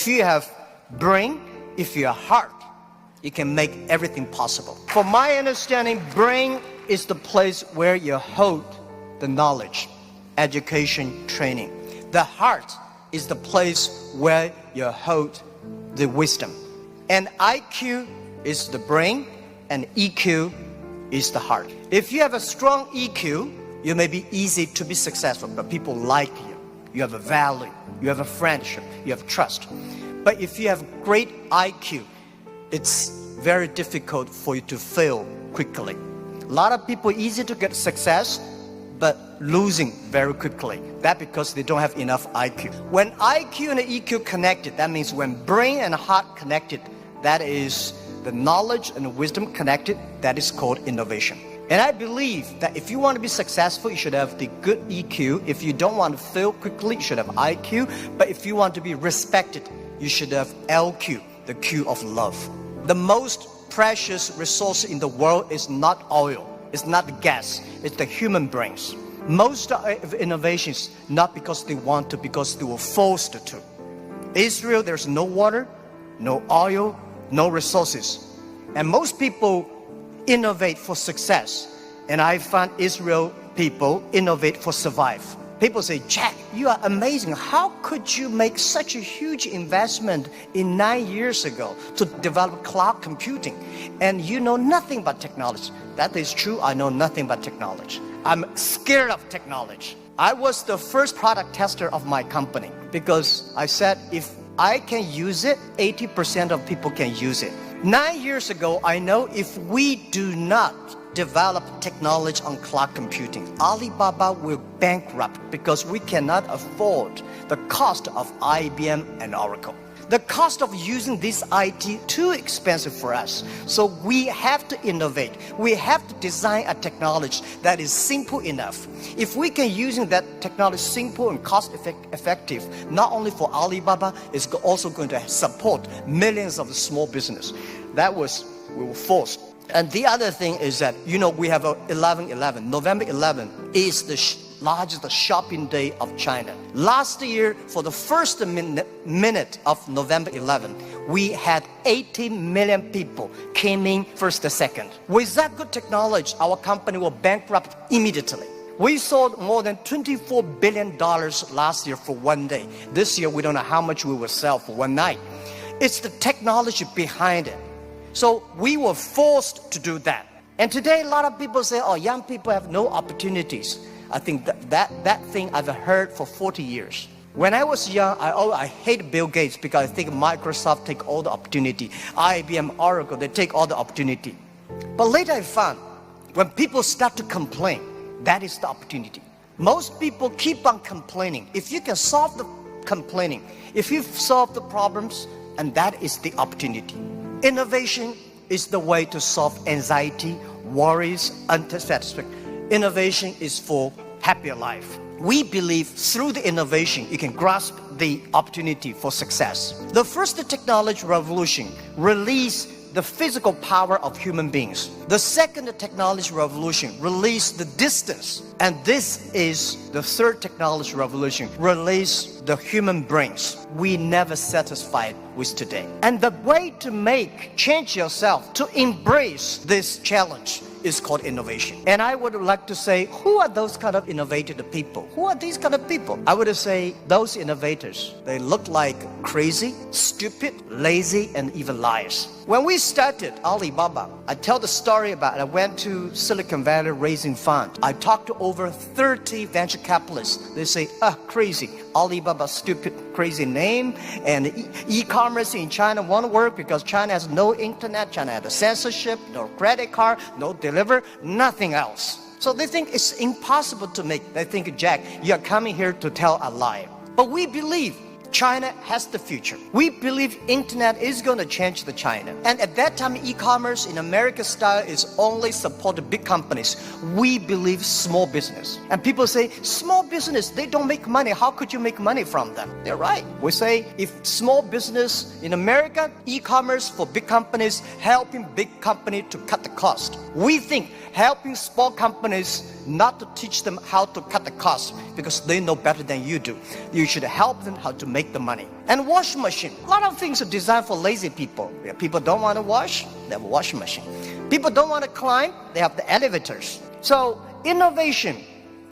If you have brain, if you have heart, you can make everything possible. From my understanding, brain is the place where you hold the knowledge, education, training. The heart is the place where you hold the wisdom. And IQ is the brain, and EQ is the heart. If you have a strong EQ, you may be easy to be successful, but people like you. You have a value, you have a friendship, you have trust. But if you have great IQ, it's very difficult for you to fail quickly. A lot of people easy to get success, but losing very quickly. That's because they don't have enough IQ. When IQ and EQ connected, that means when brain and heart connected, that is the knowledge and wisdom connected, that is called innovation. And I believe that if you want to be successful, you should have the good EQ. If you don't want to fail quickly, you should have IQ. But if you want to be respected, you should have LQ, the Q of love. The most precious resource in the world is not oil, it's not the gas, it's the human brains. Most of innovations, not because they want to, because they were forced to. Israel, there's no water, no oil, no resources. And most people innovate for success. And I find Israel people innovate for survive. People say, Jack, you are amazing. How could you make such a huge investment in 9 years ago to develop cloud computing? And you know nothing about technology. That is true, I know nothing about technology. I'm scared of technology. I was the first product tester of my company because I said, if I can use it, 80% of people can use it. 9 years ago, I know if we do not develop technology on cloud computing, Alibaba will bankrupt because we cannot afford the cost of IBM and Oracle. The cost of using this IT too expensive for us. So we have to innovate. We have to design a technology that is simple enough. If we can using that technology simple and cost effective, not only for Alibaba, it's also going to support millions of small business. We were forced. And the other thing is that, we have 11/11. November 11 is the largest shopping day of China. Last year, for the first minute of November 11, we had 80 million people came in first and second. With that good technology, our company will bankrupt immediately. We sold more than $24 billion last year for one day. This year, we don't know how much we will sell for one night. It's the technology behind it. So we were forced to do that. And today, a lot of people say, young people have no opportunities. I think that thing I've heard for 40 years. When I was young, I hate Bill Gates because I think Microsoft take all the opportunity. IBM, Oracle, they take all the opportunity. But later I found, when people start to complain, that is the opportunity. Most people keep on complaining. If you can solve the complaining, if you solve the problems, and that is the opportunity. Innovation is the way to solve anxiety, worries, unsatisfaction. Innovation is for happier life. We believe through the innovation, you can grasp the opportunity for success. The first technology revolution released the physical power of human beings. The second technology revolution released the distance. And this is the third technology revolution, release the human brains. We never satisfied with today. And the way to change yourself, to embrace this challenge is called innovation. And I would like to say, who are those kind of innovative people? Who are these kind of people? I would say those innovators, they look like crazy, stupid, lazy, and even liars. When we started Alibaba, I tell the story about I went to Silicon Valley raising funds. I talked to over 30 venture capitalists. They say, crazy, Alibaba, stupid, crazy name, and e-commerce in China won't work because China has no internet, China has a censorship, no credit card, no deliver, nothing else. So they think it's impossible to make. They think, Jack, you're coming here to tell a lie. But we believe China has the future. We believe internet is going to change the China. And at that time, e-commerce in American style is only supported big companies. We believe small business. And people say, small business, they don't make money. How could you make money from them? They're right. We say, if small business in America, e-commerce for big companies, helping big company to cut the cost. We think helping small companies not to teach them how to cut the cost because they know better than you do. You should help them how to make make the money. And washing machine. A lot of things are designed for lazy people. People don't want to wash, they have a washing machine. People don't want to climb, they have the elevators. So innovation,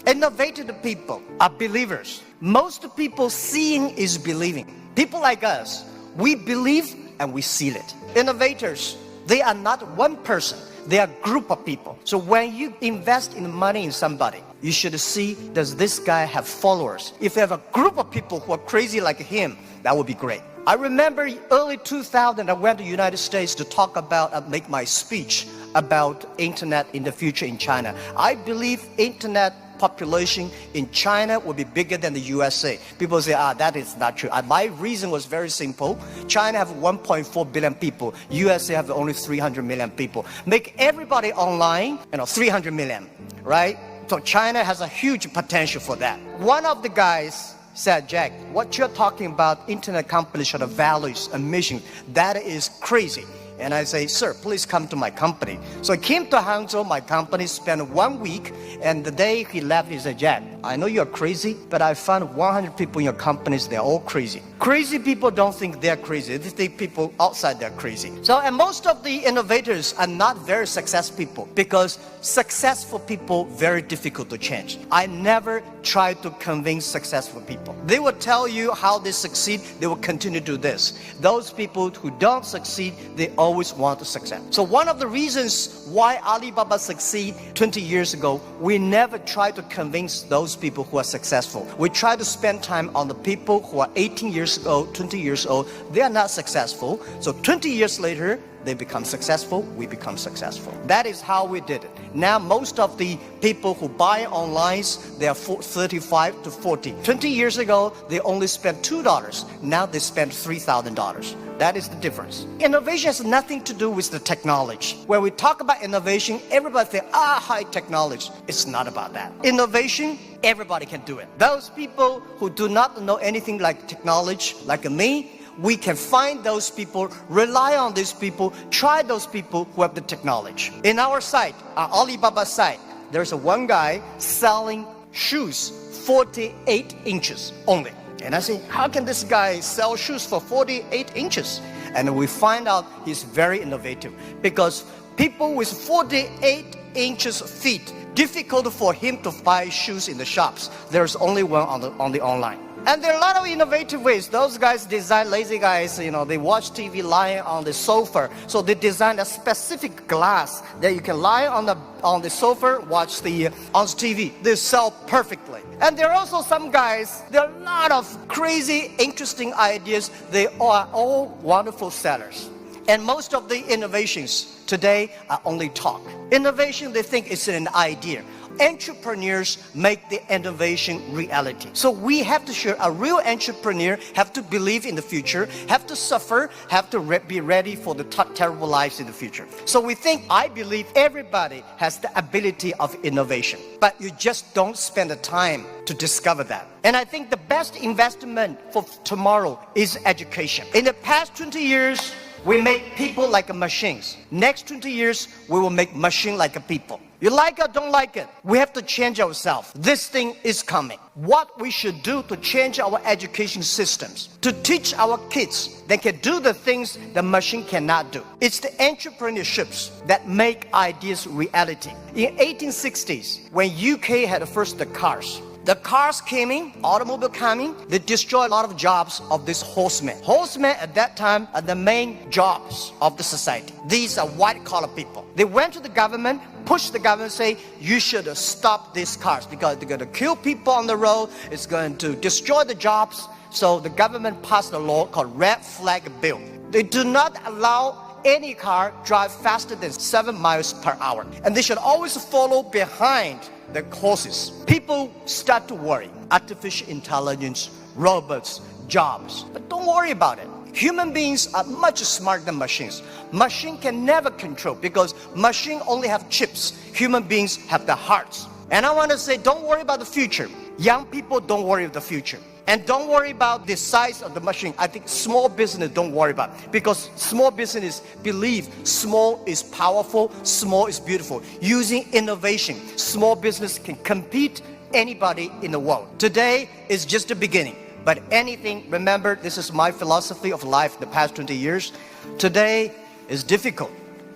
innovative people are believers. Most people seeing is believing. People like us, we believe and we seal it. Innovators, they are not one person. They are a group of people. So when you invest in money in somebody, you should see, does this guy have followers? If you have a group of people who are crazy like him, that would be great. I remember early 2000, I went to the United States to talk about, make my speech about internet in the future in China. I believe internet population in China will be bigger than the USA. People say, that is not true. My reason was very simple. China have 1.4 billion people. USA have only 300 million people. Make everybody online, 300 million, right? So China has a huge potential for that. One of the guys said, Jack, what you're talking about, internet companies should have values and mission. That is crazy. And I say, sir, please come to my company. So I came to Hangzhou, my company, spent 1 week, and the day he left, he said, Jack, I know you're crazy, but I found 100 people in your companies, they're all crazy. Crazy people don't think they're crazy, they think people outside they're crazy. So, and most of the innovators are not very successful people, because successful people, very difficult to change. I never try to convince successful people. They will tell you how they succeed, they will continue to do this. Those people who don't succeed, they always want to succeed. So one of the reasons why Alibaba succeed 20 years ago, we never try to convince those people who are successful. We try to spend time on the people who are 18 years old, 20 years old. They are not successful. So 20 years later, they become successful, we become successful. That is how we did it. Now most of the people who buy online, they are 35 to 40. 20 years ago, they only spent $2. Now they spend $3,000. That is the difference. Innovation has nothing to do with the technology. When we talk about innovation, everybody thinks, high technology. It's not about that. Innovation, everybody can do it. Those people who do not know anything like technology, like me, we can find those people, rely on these people, try those people who have the technology. In our site, our Alibaba site, there's one guy selling shoes 48 inches only. And I say, how can this guy sell shoes for 48 inches? And we find out he's very innovative, because people with 48 inches feet, difficult for him to buy shoes in the shops. There's only one on the online. And there are a lot of innovative ways. Those guys design, lazy guys, they watch TV lying on the sofa. So they design a specific glass that you can lie on the sofa, watch on TV. They sell perfectly. And there are also some guys, there are a lot of crazy, interesting ideas. They are all wonderful sellers. And most of the innovations today are only talk. Innovation, they think it's an idea. Entrepreneurs make the innovation reality. So we have to show a real entrepreneur have to believe in the future, have to suffer, have to be ready for the terrible lives in the future. So I believe everybody has the ability of innovation, but you just don't spend the time to discover that. And I think the best investment for tomorrow is education. In the past 20 years, we make people like machines. Next 20 years, we will make machine like people. You like it, don't like it. We have to change ourselves. This thing is coming. What we should do to change our education systems, to teach our kids they can do the things the machine cannot do. It's the entrepreneurships that make ideas reality. In 1860s, when UK had first the cars, the cars came in, automobile coming, they destroyed a lot of jobs of these horsemen. Horsemen at that time are the main jobs of the society. These are white-collar people. They went to the government, pushed the government, say, you should stop these cars because they're going to kill people on the road, it's going to destroy the jobs. So the government passed a law called Red Flag Bill. They do not allow any car drive faster than 7 miles per hour. And they should always follow behind the horses. People start to worry. Artificial intelligence, robots, jobs. But don't worry about it. Human beings are much smarter than machines. Machine can never control because machine only have chips. Human beings have the hearts. And I want to say, don't worry about the future. Young people, don't worry about the future. And don't worry about the size of the machine. I think small business, don't worry about it. Because small business believe small is powerful, small is beautiful. Using innovation, small business can compete anybody in the world. Today is just the beginning. But anything, remember, this is my philosophy of life the past 20 years. Today is difficult.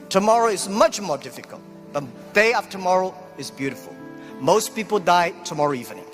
Tomorrow is much more difficult. The day after tomorrow is beautiful. Most people die tomorrow evening.